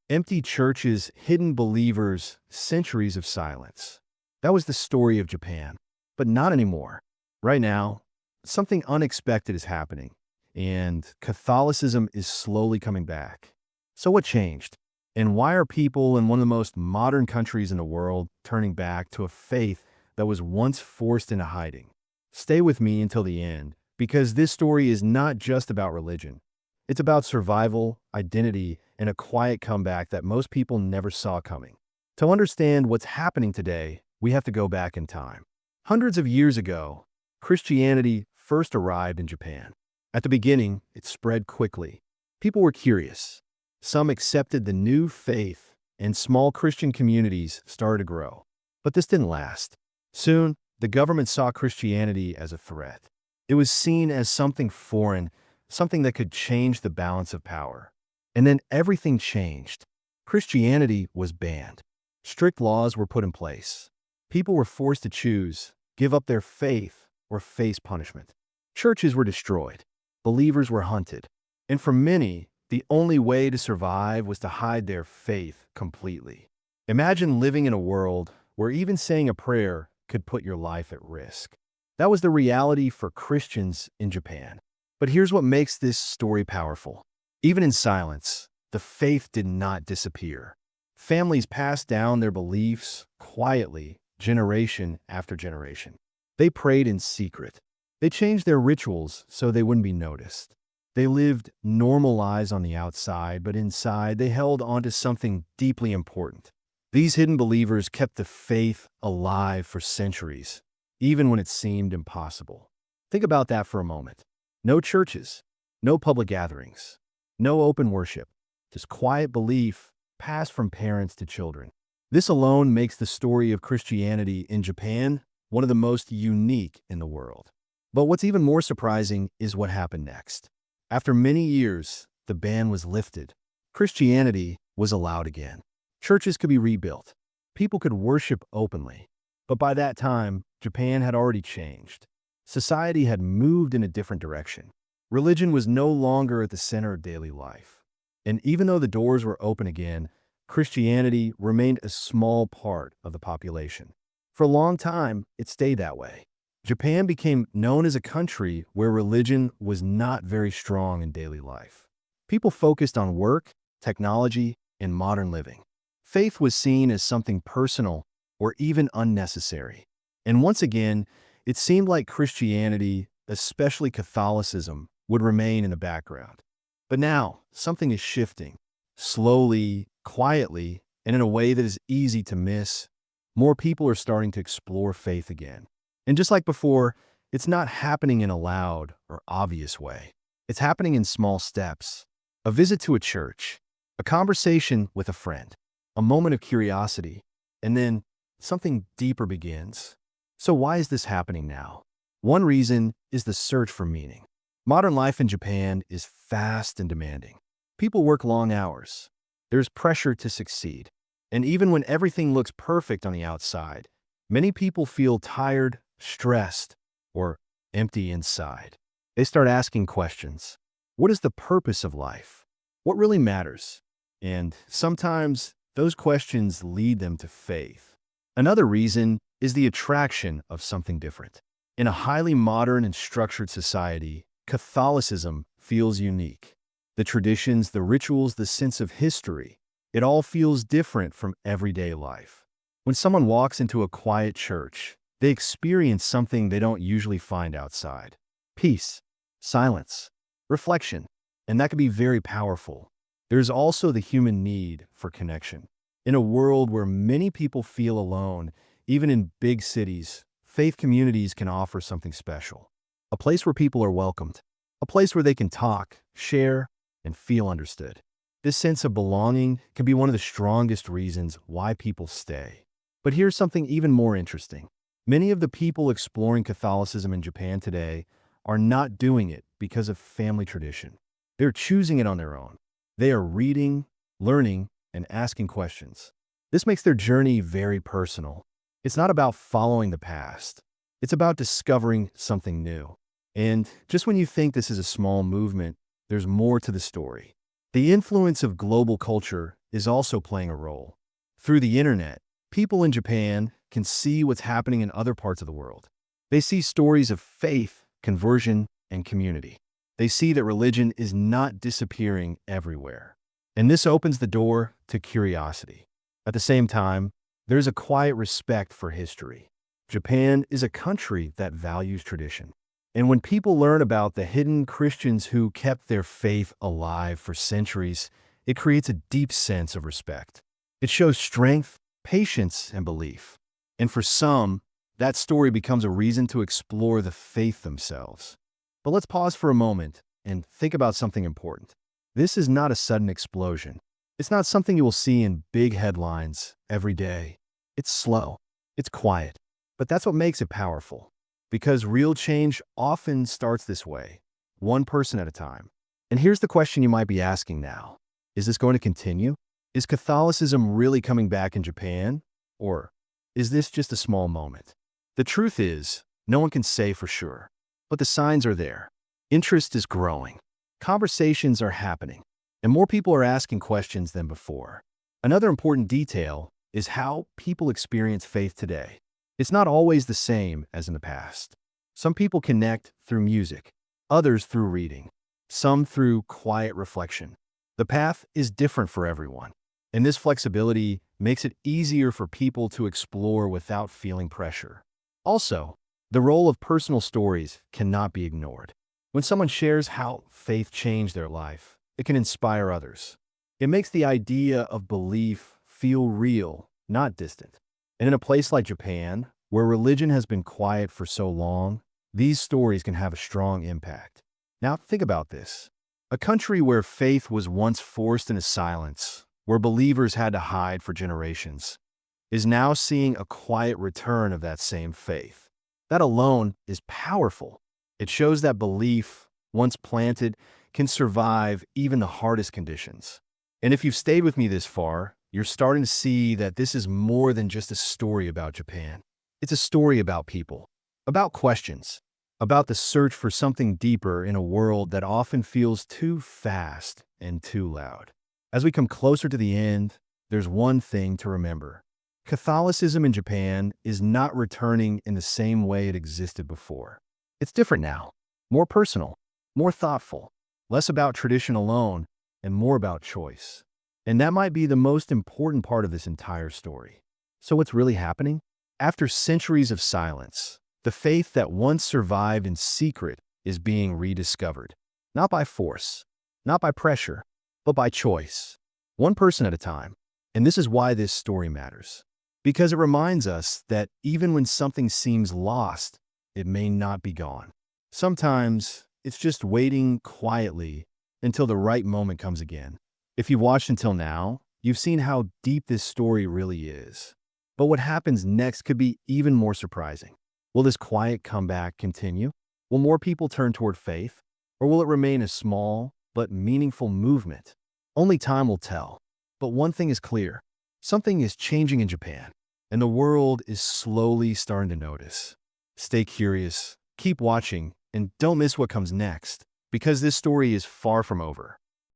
Empty churches, hidden believers, centuries of silence. That was the story of Japan. But not anymore. Right now, something unexpected is happening, and Catholicism is slowly coming back. So what changed? And why are people in one of the most modern countries in the world turning back to a faith that was once forced into hiding? Stay with me until the end, because this story is not just about religion. It's about survival, identity, and a quiet comeback that most people never saw coming. To understand what's happening today, we have to go back in time. Hundreds of years ago, Christianity first arrived in Japan. At the beginning, it spread quickly. People were curious. Some accepted the new faith, and small Christian communities started to grow. But this didn't last. Soon, the government saw Christianity as a threat. It was seen as something foreign, something that could change the balance of power. And then everything changed. Christianity was banned. Strict laws were put in place. People were forced to choose, give up their faith, or face punishment. Churches were destroyed. Believers were hunted. And for many, the only way to survive was to hide their faith completely. Imagine living in a world where even saying a prayer could put your life at risk. That was the reality for Christians in Japan. But here's what makes this story powerful. Even in silence, the faith did not disappear. Families passed down their beliefs quietly, generation after generation. They prayed in secret. They changed their rituals so they wouldn't be noticed. They lived normal lives on the outside, but inside they held onto something deeply important. These hidden believers kept the faith alive for centuries, even when it seemed impossible. Think about that for a moment. No churches, no public gatherings, no open worship, just quiet belief passed from parents to children. This alone makes the story of Christianity in Japan one of the most unique in the world. But what's even more surprising is what happened next. After many years, the ban was lifted. Christianity was allowed again. Churches could be rebuilt. People could worship openly. But by that time, Japan had already changed. Society had moved in a different direction. Religion was no longer at the center of daily life. And even though the doors were open again, Christianity remained a small part of the population. For a long time, it stayed that way. Japan became known as a country where religion was not very strong in daily life. People focused on work, technology, and modern living. Faith was seen as something personal or even unnecessary. And once again, it seemed like Christianity, especially Catholicism, would remain in the background. But now, something is shifting. Slowly, quietly, and in a way that is easy to miss. More people are starting to explore faith again. And just like before, it's not happening in a loud or obvious way. It's happening in small steps. A visit to a church, a conversation with a friend, a moment of curiosity, and then something deeper begins. So why is this happening now? One reason is the search for meaning. Modern life in Japan is fast and demanding. People work long hours. There's pressure to succeed. And even when everything looks perfect on the outside, many people feel tired, stressed, or empty inside. They start asking questions. What is the purpose of life? What really matters? And sometimes those questions lead them to faith. Another reason is the attraction of something different. In a highly modern and structured society, Catholicism feels unique. The traditions, the rituals, the sense of history, it all feels different from everyday life. When someone walks into a quiet church, they experience something they don't usually find outside. Peace, silence, reflection, and that can be very powerful. There's also the human need for connection. In a world where many people feel alone, even in big cities, faith communities can offer something special. A place where people are welcomed. A place where they can talk, share, and feel understood. This sense of belonging can be one of the strongest reasons why people stay. But here's something even more interesting. Many of the people exploring Catholicism in Japan today are not doing it because of family tradition. They're choosing it on their own. They are reading, learning, and asking questions. This makes their journey very personal. It's not about following the past. It's about discovering something new. And just when you think this is a small movement, there's more to the story. The influence of global culture is also playing a role. Through the internet, people in Japan can see what's happening in other parts of the world. They see stories of faith, conversion, and community. They see that religion is not disappearing everywhere. And this opens the door to curiosity. At the same time, there's a quiet respect for history. Japan is a country that values tradition. And when people learn about the hidden Christians who kept their faith alive for centuries, it creates a deep sense of respect. It shows strength, patience, and belief. And for some, that story becomes a reason to explore the faith themselves. But let's pause for a moment and think about something important. This is not a sudden explosion. It's not something you will see in big headlines every day. It's slow. It's quiet. But that's what makes it powerful. Because real change often starts this way, one person at a time. And here's the question you might be asking now. Is this going to continue? Is Catholicism really coming back in Japan? Or is this just a small moment? The truth is, no one can say for sure. But the signs are there. Interest is growing. Conversations are happening. And more people are asking questions than before. Another important detail is how people experience faith today. It's not always the same as in the past. Some people connect through music, others through reading, some through quiet reflection. The path is different for everyone, and this flexibility makes it easier for people to explore without feeling pressure. Also, the role of personal stories cannot be ignored. When someone shares how faith changed their life, it can inspire others. It makes the idea of belief feel real, not distant. And in a place like Japan, where religion has been quiet for so long, these stories can have a strong impact. Now think about this. A country where faith was once forced into silence, where believers had to hide for generations, is now seeing a quiet return of that same faith. That alone is powerful. It shows that belief, once planted, can survive even the hardest conditions. And if you've stayed with me this far, you're starting to see that this is more than just a story about Japan. It's a story about people, about questions, about the search for something deeper in a world that often feels too fast and too loud. As we come closer to the end, there's one thing to remember. Catholicism in Japan is not returning in the same way it existed before. It's different now, more personal, more thoughtful, less about tradition alone, and more about choice. And that might be the most important part of this entire story. So what's really happening? After centuries of silence, the faith that once survived in secret is being rediscovered. Not by force, not by pressure, but by choice. One person at a time. And this is why this story matters. Because it reminds us that even when something seems lost, it may not be gone. Sometimes it's just waiting quietly until the right moment comes again. If you've watched until now, you've seen how deep this story really is. But what happens next could be even more surprising. Will this quiet comeback continue? Will more people turn toward faith? Or will it remain a small but meaningful movement? Only time will tell. But one thing is clear. Something is changing in Japan, and the world is slowly starting to notice. Stay curious, keep watching, and don't miss what comes next, because this story is far from over.